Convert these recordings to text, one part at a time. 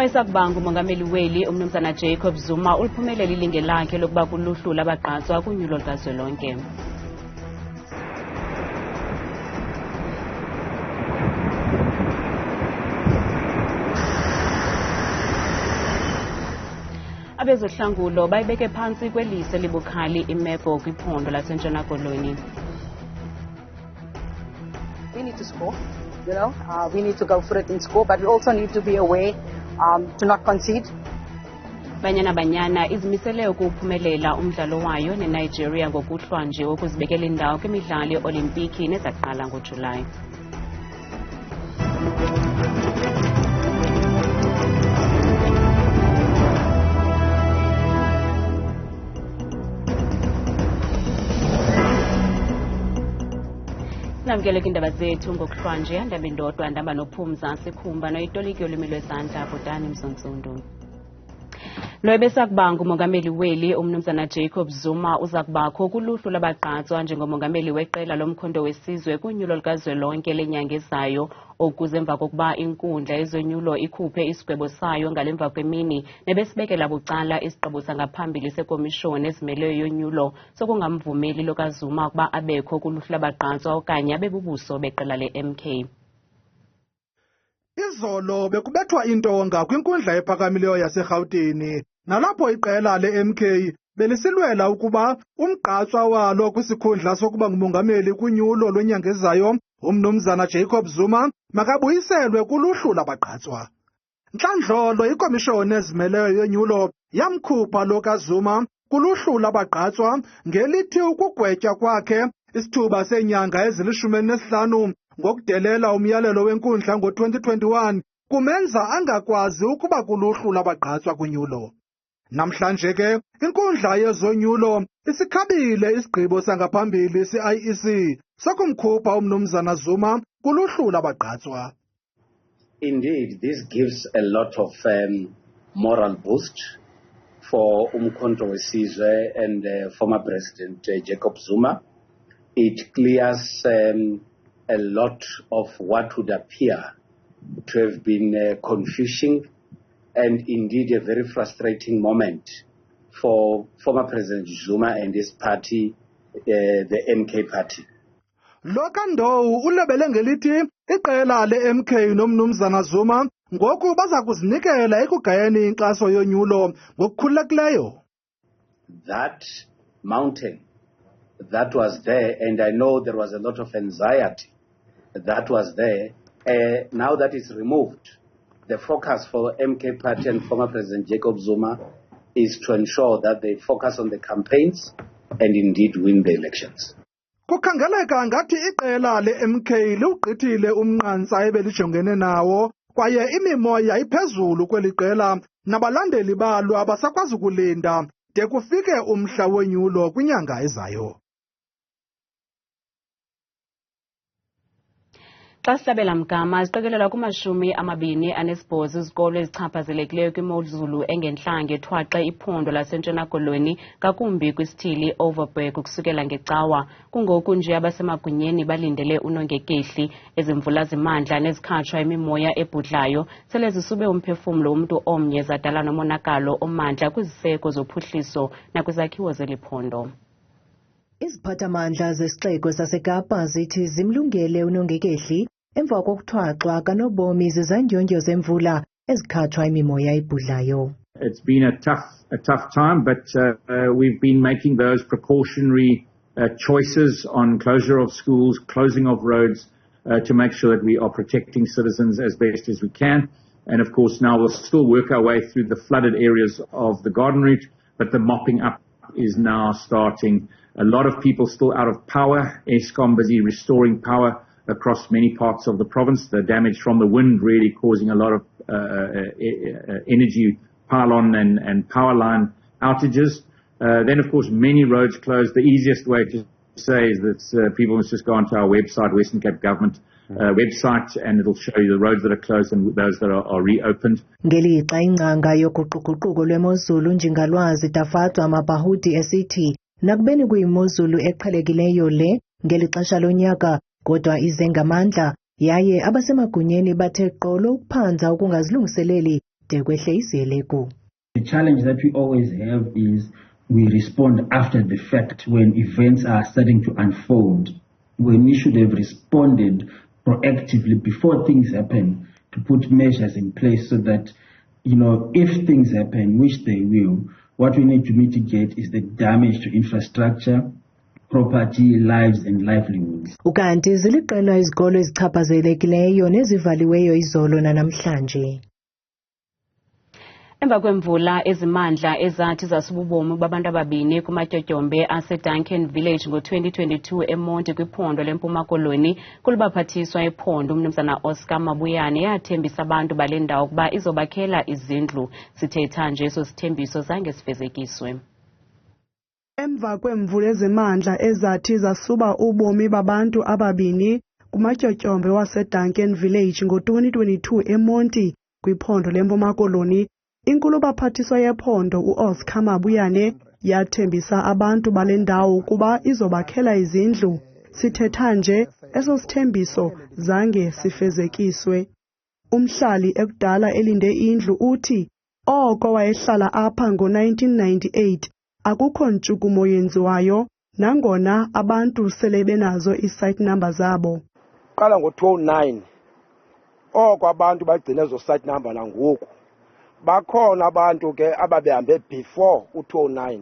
Wayesakubanga umongameli weli umnumzana Jacob Zuma uliphumelele ilinge lakhe lokuba kuluhlu labagqatswa kunyulo likazwelonke. Abezohlangulo bayibeke phansi kwelise libukhali imeko kwiphondo laseNtshona Koloni. We need to score, we need to go for it and score, but we also need to be aware to not concede. Banyana Banyana izimisele ukuphumelela umdlalo wayo neNigeria ngokuhlwa nje ukuzibekela indawo kwimidlalo ye-Olimpiki nezaqala ngoJulayi. Namkele indaba zethu ngokuhlwa nje ndaba indodwa ndaba nophumza sikhumba noyitoliki yolimi lwesandla Bhutani Msontsundu. Lwebesakubanga umongameli weli umnumzana Jacob Zuma uzakubakho kuluhlu labagqatswa njengomongameli weqela lomkhondo wesizwe kunyulo likazwelonke lenyanga ezayo okuze emva kokuba inkundla yezonyulo ikhuphe isigwebo sayo ngalemva kwemini nebesibekela bucala isigqibo sangaphambili sekomishoni ezimeleyo yonyulo sokungamvumeli lokazuma ukuba abekho kuluhlu labagqatswa okanye abebubuso beqela le-MK. Izolo bekubethwa intonga kwinkundla ephakamileyo yaseRhawutini nalapho iqela le-MK belisilwela ukuba umgqatswa walo kwisikhundla sokuba ngumongameli kunyulo lwenyanga ezayo umnumzana Jacob Zuma makabuyiselwe kuluhlu labagqatswa. Ntlandlolo ikomishoni ezimeleyo yonyulo yamkhupha lo kaZuma kuluhlu labagqatswa ngelithi ukugwetywa kwakhe isithuba senyanga ezili-15 ngokudelela umyalelo wenkundla ngo-2021 kumenza angakwazi ukuba kuluhlu labagqatswa kunyulo. Namhlanje ke inkundla yezonyulo isikhabile isigqibo sangaphambili se-IEC sokumkhupha umnumzana Zuma kuluhlu labagqatswa. Indeed, this gives a lot of moral boost for Umkhonto Wesizwe and former President Jacob Zuma. It clears a lot of what would appear to have been confusing and indeed a very frustrating moment for former President Zuma and his party, the MK party. Lokandowu ulebele ngelithi iqela le-MK nomnumzana Zuma ngoku baza kuzinikela ekugayeni inkxaso yonyulo ngokukhululekileyo. That mountain that was there, and I know there was a lot of anxiety that was there. Now that it's removed, the focus for MK party and former President Jacob Zuma is to ensure that they focus on the campaigns and indeed win the elections. Kukhangeleka ngathi iqela le-MK liwugqithile umnqantsa ebelijongene nawo kwaye imimoya iphezulu kweli qela nabalandeli balo abasakwazi kulinda de kufike umhla wonyulo kwinyanga ezayo. Xa sihlabela mgama ziqekelelwa kuma-28 izikolo ezichaphazelekileyo kwimozulu engentlange ethwaxe iphondo laseNtshona Koloni ngakumbi kwisithili Overberg ukusukela ngecawa. Kungoku nje abasemagunyeni balindele unongekehli ezimvula zimandla nezikhatshwa imimoya ebhudlayo sele zisube umphefumlo womntu omnye zadala nomonakalo omandla kwiziseko zophuhliso nakwizakhiwo zeliphondo. Iziphathamandla zesixeko saseKapa zithi zimlungele unongekehli emva kokuthwaxwa kanobomi zizandyondyo zemvula ezikhatshwa imimoya ebhudlayo. It's been a tough time, but we've been making those precautionary choices on closure of schools, closing of roads, to make sure that we are protecting citizens as best as we can. And of course now we'll still work our way through the flooded areas of the Garden Route, but the mopping up is now starting. A lot of people still out of power. Eskom busy restoring power across many parts of the province. The damage from the wind really causing a lot of energy pylon and power line outages. Then of course many roads closed. The easiest way to say is that people must just go onto our website, Western Cape Government website, and it'll show you the roads that are closed and those that are reopened. Ngelixa ingqanga yoguquguquko lwemozulu njingalwazi Tafatwa Mabahudi esithi nakubeni kuyimozulu eqhelekileyo le ngeli xesha lonyaka kodwa ize ngamandla yaye abasemagunyeni bathe qolo ukuphanza ukungazilungiseleli Dekwehle Iziyeleko. The challenge that we always have is we respond after the fact when events are starting to unfold, when we should have responded proactively before things happen to put measures in place so that, if things happen, which they will, what we need to mitigate is the damage to infrastructure, property, lives and livelihoods. Ukanti ziliqela izikolo ezichaphazelekileyo nezivaliweyo izolo nanamhlanje. Emva kwemvula ezimandla ezathi zasububomi babantu ababini kumatyotyombe aseDuncan Village ngo-2022 eMonti kwiphondo leMpuma Koloni, kulubaphathiswa ephondo uMnumzana Oscar Mabuyane yathembisa abantu bale ndawo ukuba izobakhela izindlu. Sithetha nje eso sithembiso zange sifezekiswe. Emva kwemvula ezimandla ezathi zasuba ubomi babantu ababini kumatyotyombe waseDuncan Village ngo-2022 eMonti kwiphondo leMpuma Koloni, inkulu baphathiswa yephondo uOscar Mabuyane yathembisa abantu bale ndawo ukuba izobakhela izindlu. Sithetha nje eso sithembiso zange sifezekiswe. Umhlali ekudala elinde indlu uthi oko wayehlala apha ngo-1998 akukho ntshukumo yenziwayo nangona abantu sele benazo i-site number zabo. Qala ngo-2009 oko abantu bagcina ezo site number nangoku. Bakhona abantu ke ababehambe before u-2009.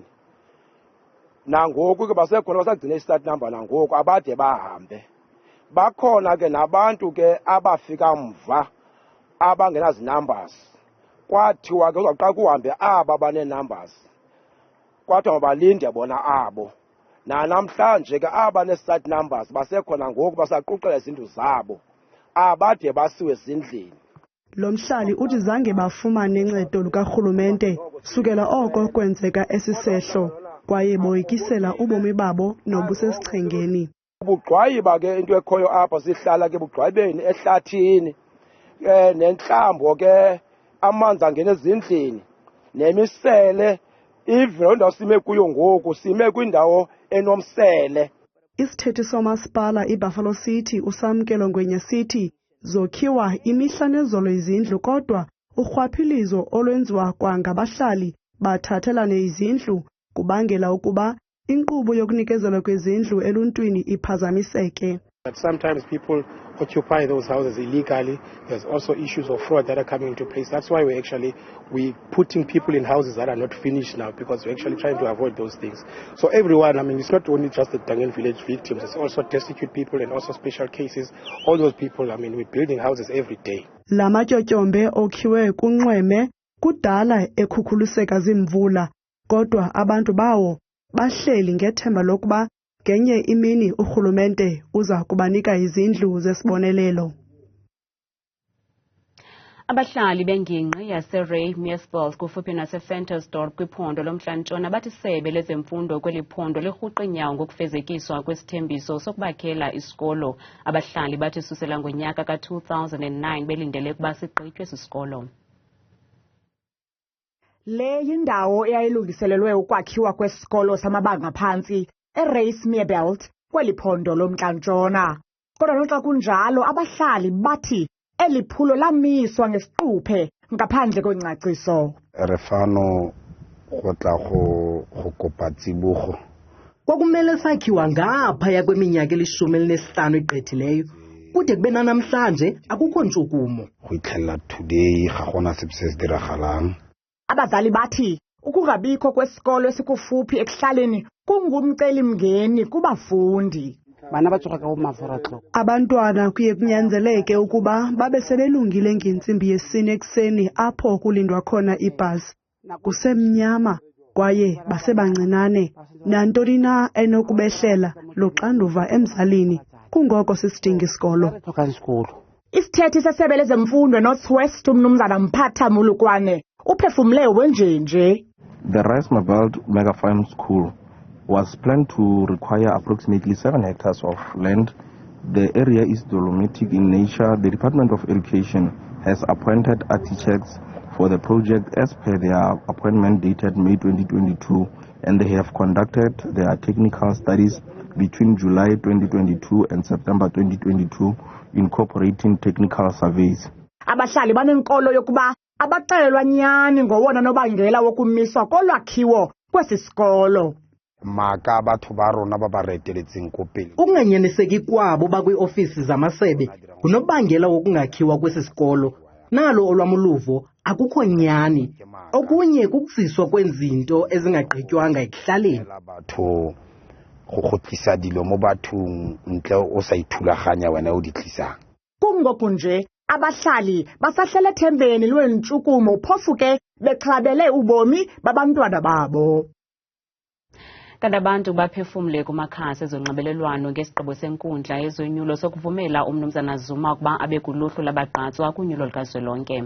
Nangoku ke basekhona basagcina i-site number nangoku abade bahambe. Bakhona ke nabantu ke abafika mva abangenazi numbers. Kwathiwa ke uzaqala kuhambe aba bane-numbers. Kwathiwa mabalinde bona abo. Namhlanje ke aba ne-site numbers basekhona ngoku basaquqela izindlu zabo. Abade basiwe ezindlini. Lo mhlali uthi zange bafumane uncedo lukarhulumente sukela oko kwenzeka esisehlo kwaye boyikisela ubomi babo nobusesichengeni. Ubugqwayiba ke into ekhoyo apha sihlala ke bugqwayibeni ehlathini nenhlambo ke amanzi angena ezindlini nemisele ivelo ndawo sime kuyo ngoku sime kwindawo enomsele. Isithethi somasipala iBuffalo City uSamkelo Ngwenya City zokhiwa imihla nezolo izindlu kodwa urhwaphilizo olwenziwa kwangabahlali bathathelane izindlu kubangela ukuba inkqubo yokunikezelwa kwezindlu eluntwini iphazamiseke. But sometimes people occupy those houses illegally. There's also issues of fraud that are coming into place. That's why we putting people in houses that are not finished now, because we're actually trying to avoid those things. So everyone, it's not only just the Duncan Village victims, it's also destitute people and also special cases. All those people, we're building houses every day. La matyotyombe okhiwe kunxweme kudala ekhukhuliseka zimvula, kodwa abantu bawo bahleli ngethemba lokuba ngenye imini urhulumente uza kubanika izindlu zesibonelelo. Abahlali bengingqi yaseRay Meersburg kufuphi naseFentersdorp kwiphondo lomntla-ntshona bathi isebe lezemfundo kweli phondo lirhuqa inyawo ngokufezekiswa kwesithembiso sokubakhela isikolo. Abahlali bathi susela ngonyaka ka-2009 belindele ukuba sigqitywe esi sikolo. Le yindawo eyayilungiselelwe ukwakhiwa kwesikolo samabanga phantsi eRacemeerbelt kweli phondo lomntla-ntshona. Kodwa noxa kunjalo abahlali bathi eli phulo lamiswa ngesiquphe ngaphandle kwengcaciso. Refano go tla go kopa tsibogo. Kwakumele sakhiwa ngaphaya kweminyaka eli-15 igqithileyo kude kube namhlanje akukho ntshukumo. Go itlhela today ga gona sepe se se diragalang. Abazali bathi ukungabikho kwesikolo esikufuphi ekuhlaleni kungumcelimngeni kubafundi. Abantwana kuye kunyanzeleke ukuba babe sebelungile ngentsimbi yesine ekuseni apho kulindwa khona ibhasi. Kusemnyama kwaye basebancinane. Nantoni na enokubehlela luxanduva emzalini kungoko sisidinga isikolo. Isithethi sesebe lezemfundo Northwest uMnumzana Mphatha Mulukwane uphefumle wenjenje. The Racemeerbelt Mega-Farm School was planned to require approximately 7 hectares of land. The area is dolomitic in nature. The Department of Education has appointed architects for the project as per their appointment dated May 2022, and they have conducted their technical studies between July 2022 and September 2022, incorporating technical surveys. Abahlali banenkolo yokuba abaxelelwa nyani ngowona nobangela wokumiswa kolwakhiwo kwesi sikolo. Maka batho ba rona ba ba reteletseng ko pele. Ukunganyaniseki kwabo bakwiofisi zamasebe ngunobangela wokungakhiwa kwesi sikolo. Nalo olwamuluvo akukho nyani. Okunye kukusiswa kwenzinto ezingagqitywanga ekuhlaleni. Batho go tlisa dilo mo bathong ntle o sa ithulaganya wena o di tlisang. Kungoku nje abahlali basahlala ethembeni lwentshukumo phofu ke bexhabele ubomi babantwana babo. Kanti abantu baphefumle kumakhasi ezonxibelelwano ngesigqibo senkundla yezonyulo sokuvumela umnumzana Zuma ukuba abe kuluhlu labagqatswa kunyulo lukazwelonke.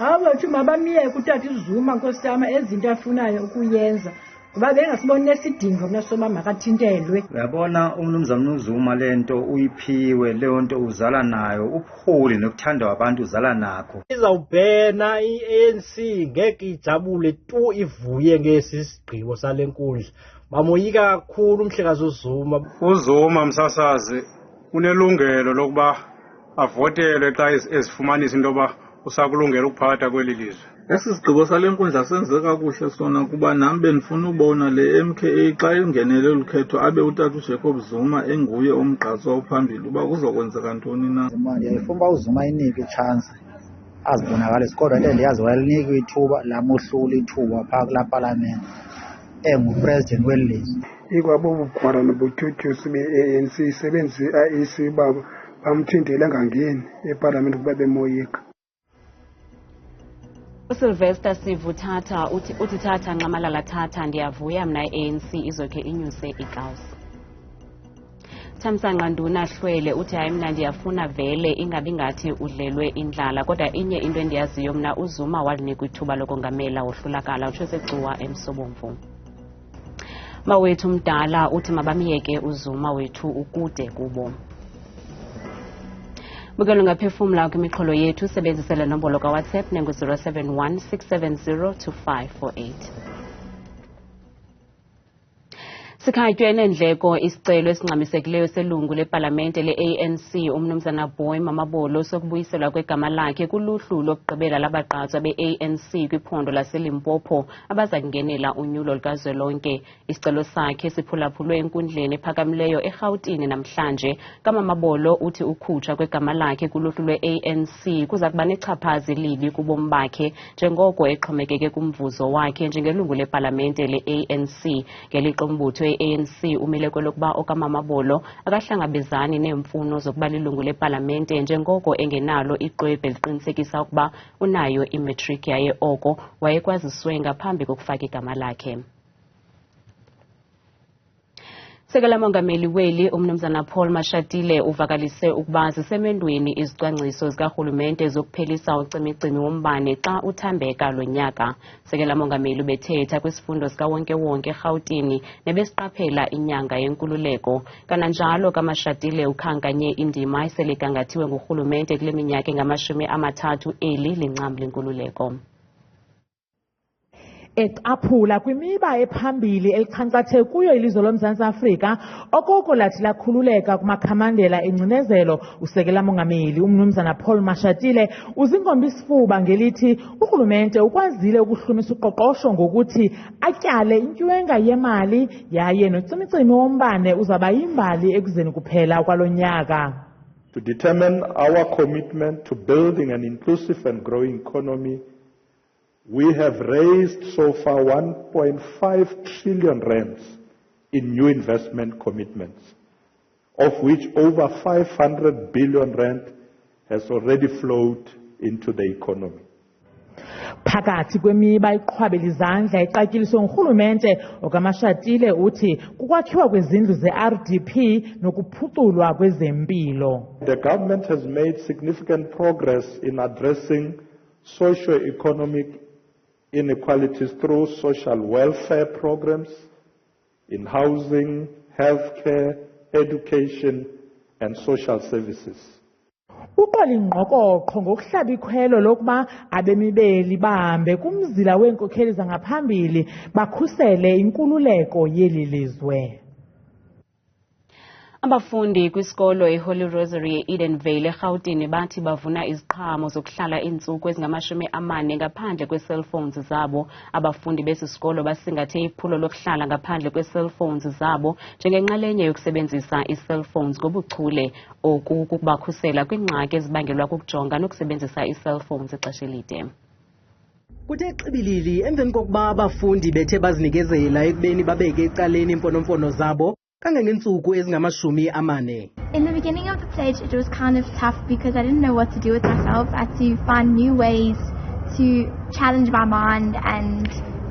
Abathi mabamiyeke utata uZuma Nkosi yami ezinto afunayo ukuyenza ngoba bengasiboni nesidingo mina soba makathintelwe. Uyabona umnumzana uZuma lento uyiphiwe leyo nto uzala nayo uphuli nokuthanda abantu uzala nakho. Izawubhena iANC ngeke ijabule tu ivuye ngesisigqibo salenkundla. Bamoyika kakhulu umhlekazi uZuma. uZuma msasazi unelungelo lokuba avotelwe xa ezifumanisa into yoba usakulungela ukuphatha kweli lizwe. Esi sigqibo sale nkundla senze kakuhle sona kuba nam bendifuna ubona le MKA xa ingenele lukhetho abe utata uJacob Zuma enguye umgqatswa ophambili uba kuzokwenzeka ntoni na. Ndiyayifuna uba uZuma inikwe itshansi azibonakalise kodwa into endiyazi walinikwe ithuba lamohlula ithuba phaa kulaa palamente engupresident weli lizwe. Ikwabobugwara nobutyutyusi be-ANC isebenzise i-IEC uba bamthintele angangeni epalamente kuba bemoyika. uSylvester Sivuthatha uthi Thatha Nxamalala Thatha ndiyavuya mna i-ANC izokhe inyuse ikawusi. Thamsanqa Nduna Hlwele uthi hayi mna ndiyafuna vele ingabi ngathi udlelwe indlala kodwa inye into endiyaziyo mna uZuma walinikwa ithuba lokongamela wohlulakala utsho secuwa emsobomvu. Mawethu Mdala uthi mabamiyeke uZuma wethu ukude kubo. Bukelo ngaphefumla kwimixholo yethu sebenzisela nombolo kaWhatsApp nengu 071 670 2548. Sikhatywe nendleko isicelo esingxamisekileyo selungu lepalamente le-ANC umnumzana Boy Mamabolo sokubuyiselwa kwegama lakhe kuluhlu lokugqibela labagqatswa be-ANC kwiphondo laseLimpopo abaza kungenela unyulo lukazwelonke. Isicelo sakhe siphulaphulwe enkundleni ephakamileyo eRhawutini namhlanje. KaMamabolo uthi ukhutsha kwegama lakhe kuluhlu lwe-ANC kuza kuba nechaphazi libi kubomi bakhe njengoko exhomekeke kumvuzo wakhe njengelungu lepalamente le-ANC. Ngelixa umbutho ANC umile kwelokuba okaMamabolo akahlangabezani neemfuno zokuba lilungu lepalamente njengoko engenalo ixwebhu eliqinisekisa ukuba unayo imatric yaye oko wayekwaziswe ngaphambi kokufaka igama lakhe. Sekela Mongameli weli umnumzana Paul Mashatile uvakalise ukuba zisemendweni izicwangciso zikarhulumente zokuphelisa ucimicimi wombane xa uthambeka lo nyaka. Sekela Mongameli ubethetha kwisifundo sikawonke-wonke eRhawutini nebesiqaphela inyanga yenkululeko. Kananjalo kaMashatile ukhankanye indima eselegangathiwe ngurhulumente kule minyaka engama-30 eli lincam lenkululeko. Eqaphula kwimiba ephambili elikhankathe kuyo ilizwe loMzantsi Afrika okoko lathi lakhululeka kumakhamandela engcinezelo usekela mongameli umnumzana Paul Mashatile uzingomba isifuba ngelithi urhulumente ukwazile ukuhlumisa uqoqosho ngokuthi atyale intywenga yemali yaye nocimicimi wombane uzaba yimbali ekuzeni kuphela kwalo nyaka. To determine our commitment to building an inclusive and growing economy, we have raised so far 1.5 trillion rands in new investment commitments, of which over 500 billion rand has already flowed into the economy. Phakathi kwemiba iqhwabela izandla exatyiliswe ngurhulumente okaMashatile uthi kukwakhiwa kwezindlu ze-RDP nokuphuculwa kwezempilo. The government has made significant progress in addressing socio-economic inequalities through social welfare programs in housing, healthcare, education and social services. Uxoli ngqokoqo ngokuhlaba ikhwelo lokuba abemibeli bahambe kumzila weenkokheli zangaphambili bakhusele inkululeko yeli lizwe. Abafundi kwisikolo eHoly Rosary eEdenvale eGauteng bathi bavuna iziqhamo zokuhlala iintsuku ezingama-40 ngaphandle kwee-cellphones zabo. Abafundi besi sikolo basingathe iphulo lokuhlala ngaphandle kwee-cellphones zabo njengenxalenye yokusebenzisa ii-cellphones ngobuchule oku kubakhusela kwiingxaki ezibangelwa kukujonga nokusebenzisa ii-cellphones ixesha elide. Kuthe xibilili emveni kokuba abafundi bethe bazinikezela ekubeni babeke ecaleni imfonomfono zabo kangangeentsuku ezingama-40. In the beginning of the pledge, it was kind of tough because I didn't know what to do with myself. I had to find new ways to challenge my mind and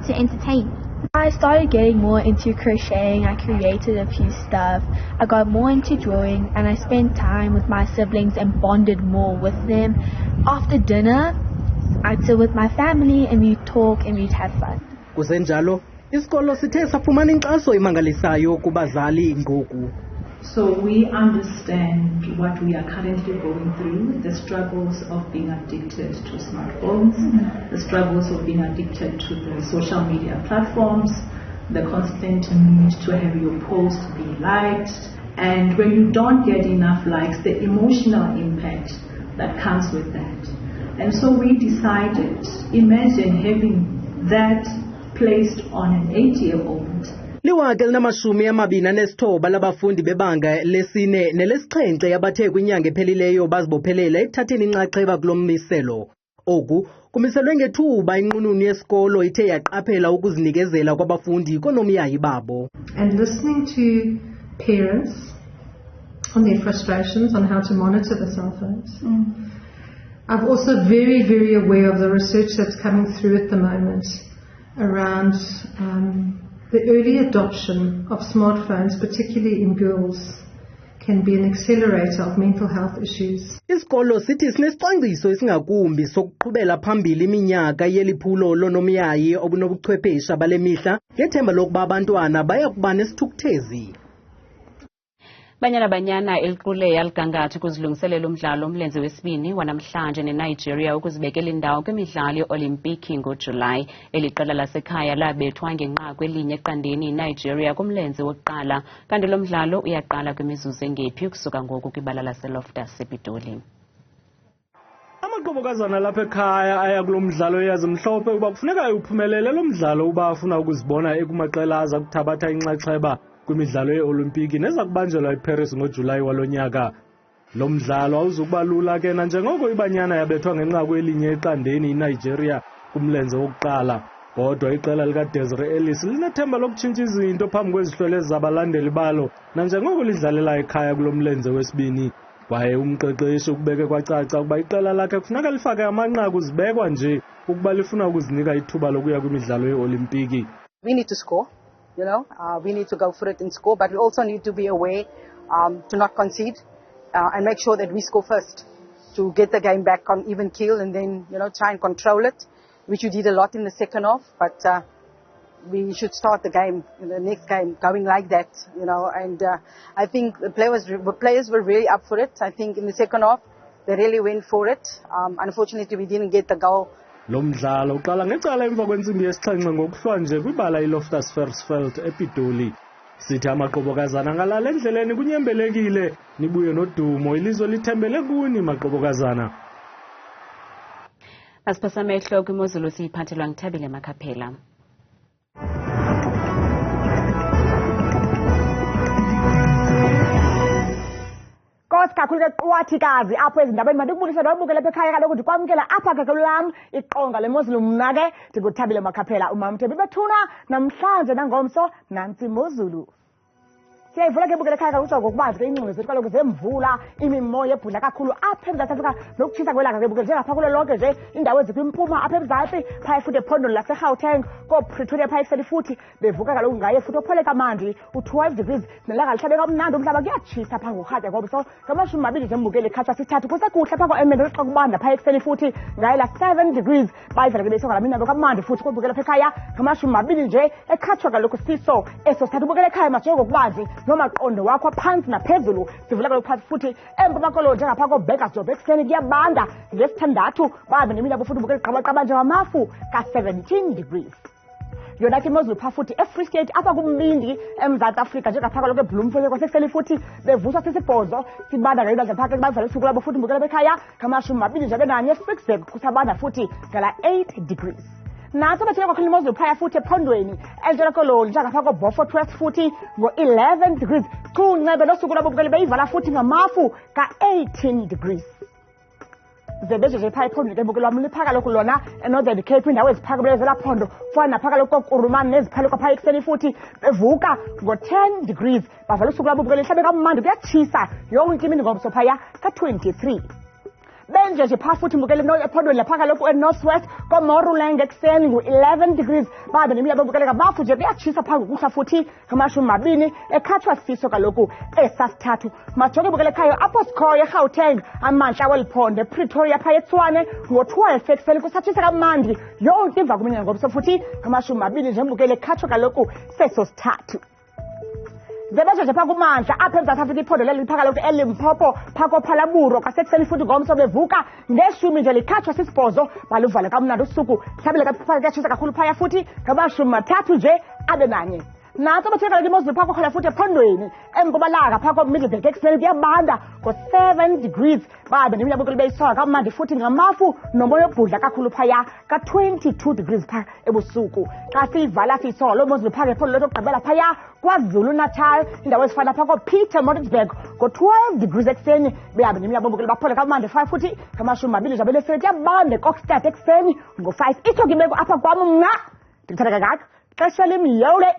to entertain. I started getting more into crocheting. I created a few stuff. I got more into drawing and I spent time with my siblings and bonded more with them. After dinner, I'd sit with my family and we'd talk and we'd have fun. Kusenjalo, isikolo sithe safumana inkxaso emangalisayo kubazali ngoku. So we understand what we are currently going through, the struggles of being addicted to smartphones, the struggles of being addicted to the social media platforms, the constant need to have your post be liked, and when you don't get enough likes, the emotional impact that comes with that. And so we decided, imagine having that placed on an 8-year-old. Liwake linama-29 labafundi bebanga lesine nelesixhenxe abathe kwinyanga ephelileyo bazibophelela ekuthatheni inxaxheba kulo miselo. Oku kumiselwe ngethuba inqununu yesikolo ithe yaqaphela ukuzinikezela kwabafundi koonomyayi babo. And listening to parents on their frustrations on how to monitor the cell phones. I'm also very, very aware of the research that's coming through at the moment around the early adoption of smartphones, particularly in girls, can be an accelerator of mental health issues. Isikolo sithi sinesicwangciso esingakumbi sokuqhubela phambili iminyaka yeliphulo lonomyayi obunobuchwephesha bale mihla ngethemba lokuba abantwana baya kuba nesithukuthezi. Banyana eliqule yaligangatha ukuzilungiselela umdlalo omlenze wesibini wanamhlanje neNigeria ukuzibekela indawo kwimidlalo ye-Olimpiki ngoJulayi. Eli qela lasekhaya labethwa ngenqaku elinye eqandeni iNigeria kumlenze wokuqala, kanti lo mdlalo uyaqala kwimizuzu engephi ukusuka ngoku kwibala laseLoftus ePitoli. Amaqobokazana lapha ekhaya aya kulo mdlalo eyazi mhlophe ukuba kufuneka uphumelele lo mdlalo uba afuna ukuzibona ekumaqela aza kuthabatha inxaxheba kwimidlalo ye-Olimpiki neza kubanjelwa eParis ngoJulayi walo nyaka. Lo mdlalo awuzukuba lula ke nanjengoko iBanyana yabethwa ngenqaku elinye eqandeni iNigeria kumlenze wokuqala. Kodwa iqela likaDesiree Ellis linethemba lokutshintsha izinto phambi kwezihlwele zabalandeli balo nanjengoko lidlalela ekhaya kulo mlenze wesibini. Kwaye umqeqeshi ukubeke kwacaca ukuba iqela lakhe kufuneka lifake amanqaku zibekwa nje ukuba lifuna ukuzinika ithuba lokuya kwimidlalo ye-Olimpiki. We need to score. You know, we need to go for it and score, but we also need to be aware to not concede and make sure that we score first to get the game back on even keel and then, you know, try and control it, which we did a lot in the second half, but we should start the game, the next game, going like that, you know, and I think the players were really up for it. I think in the second half, they really went for it. Unfortunately, we didn't get the goal. Lo mdlalo uqala ngecala emva kwentsimbi yesixhenxe ngokuhlwa nje kwibala iLoftus Versfeld ePitoli. Sithi amaqobokazana ngalala endleleni kunyembelekile nibuye nodumo ilizwe lithembele kuni maqobokazana. Asiphasa amehlo kwimozulu siyiphathelwa ngithabile Makhaphela. Kosi kakhulu ke qwathikazi apho ezindabeni mandikubulisa nobukele lapha ekhaya kaloku ndikwamkela apha ke lam iqonga lemozulu mna ke ndikuthabile Makhaphela umamthembi bethuna namhlanje nangomso nantsi imozulu. Siyayivula ke bukele ekhaya kaloku ngokubanzi ke ingcingo zethu kaloku zemvula imimoya ebhudla kakhulu apha eMzantsi Afrika nokutshisa kwelanga ke bukele njengapha kulo lonke nje indawo ezikwimpuma apha eMzantsi phaya futhi ephondweni laseGauteng kooPretoria phaya ekuseni futhi bevuka kaloku ngaye futhi ophole kamandi u-12 degrees nelanga lihlabe kamnandi umhlaba kuyatshisa phaa ngorhatya ngomso ngamashumi nje mbukele ikhatshwa sithathu kusekuhle phaa kwa-Emene xa kubanda phaya ekuseni futhi ngaye la-7 degrees bayivela ke besoka laminabo kamandi futhi kobukela apha ekhaya ngamashumi nje ekhatshwa kaloku siso eso sithathu ubukele ekhaya majongo kubanzi nomaqondo wakho phansi naphezulu sivula kaloku phantsi futhi eMpuma Koloni njengaphaa koBurgersdorp ekuseni kuyabanda ngesithandathu babe nemilabo futhi ubukela qabaqaba njengamafu ka-17 degrees yona ke imozulu phaa futhi eFree State apha kumbindi eMzantsi Afrika njengaphaa kaloku eBloemfontein kwasekuseni futhi bevuswa sisibhozo sibanda ngelilanga phaka bazala usuku labo futhi mbukela bekhaya ngamashumi nje benanye eFrikesburg kusabanda futhi ngala 8 degrees naso bathina kwakhona imozulu phaya futhi ephondweni eNtshona Koloni njengaphaa koBeaufort West futhi ngo-11 degrees chuncebe losuku labo bukele beyivala futhi ngamafu ka-18 degrees zebejeje phaa ephondweni ke bukele wam liphaka lokhu lona eNorthern Cape indawo eziphakamileyo zelaphondo fana naphaka lokhu kokurumani neziphaluka phaa ekuseni futhi bevuka ngo-10 degrees bavala usuku labo bukele ihlabe kamandi kuyatshisa yonke imini ngomso phaya ka-23 benjeje phaa futhi mbukele ephondweni lapha kaloku eNorthwest koMorulenge ekuseni ngu-11 degrees babe nemilabo bukele kabafu nje kuyatshisa phaa ngokuhla futhi ngamashumi ekhatshwa siso kaloku esasithathu majonge bukele khayo apho sikhoyo eGauteng amantla weliphondo ePretoria phaa eTshwane ngo-12 ekuseni kusatshisa kamandi yonke imva kuminyaka ngomso futhi ngamashumi nje mbukele ekhatshwa kaloku seso sithathu zebejeje phaa kumandla apha eMzantsi Afrika iphondo leliphaka kaloku eLimpopo phaa koPhalaburo kwasekuseni futhi ngomso bevuka ngeshumi nje likhatshwa sisibhozo baluvale kamnandi usuku hlabele kuyatshisa kakhulu phaya futhi ngama-3 nje abe nanye naso batheka kaloku imozulu phaa kokhala futhi ephondweni empumalanga phaa koMiddelburg ekuseni kuyabanda ngo-7 degrees babe nemilabo bukele beyisoka kamandi futhi ngamafu nomoya obhudla kakhulu phaya ka-22 degrees phaa ebusuku xa siyivala siyisoka loo mozulu phaa ngephondo lethu okugqibela phaya KwaZulu Natal indawo ezifana phaa koPietermaritzburg ngo-12 degrees ekuseni behambe nemilabo bukele baphole kamandi 5 futhi ngamashumi nje abelesele kuyabanda eKokstad ekuseni ngo-5 itsho ke imeko apha kwam mna ndimthanda kangaka xesha limyewule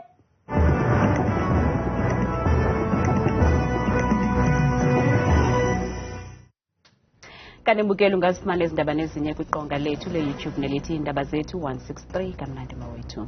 kanibukela ungazifumana ezindaba nezinye kwiqonga lethu le-YouTube nelithi indaba zethu 163 kamnandi mawethu.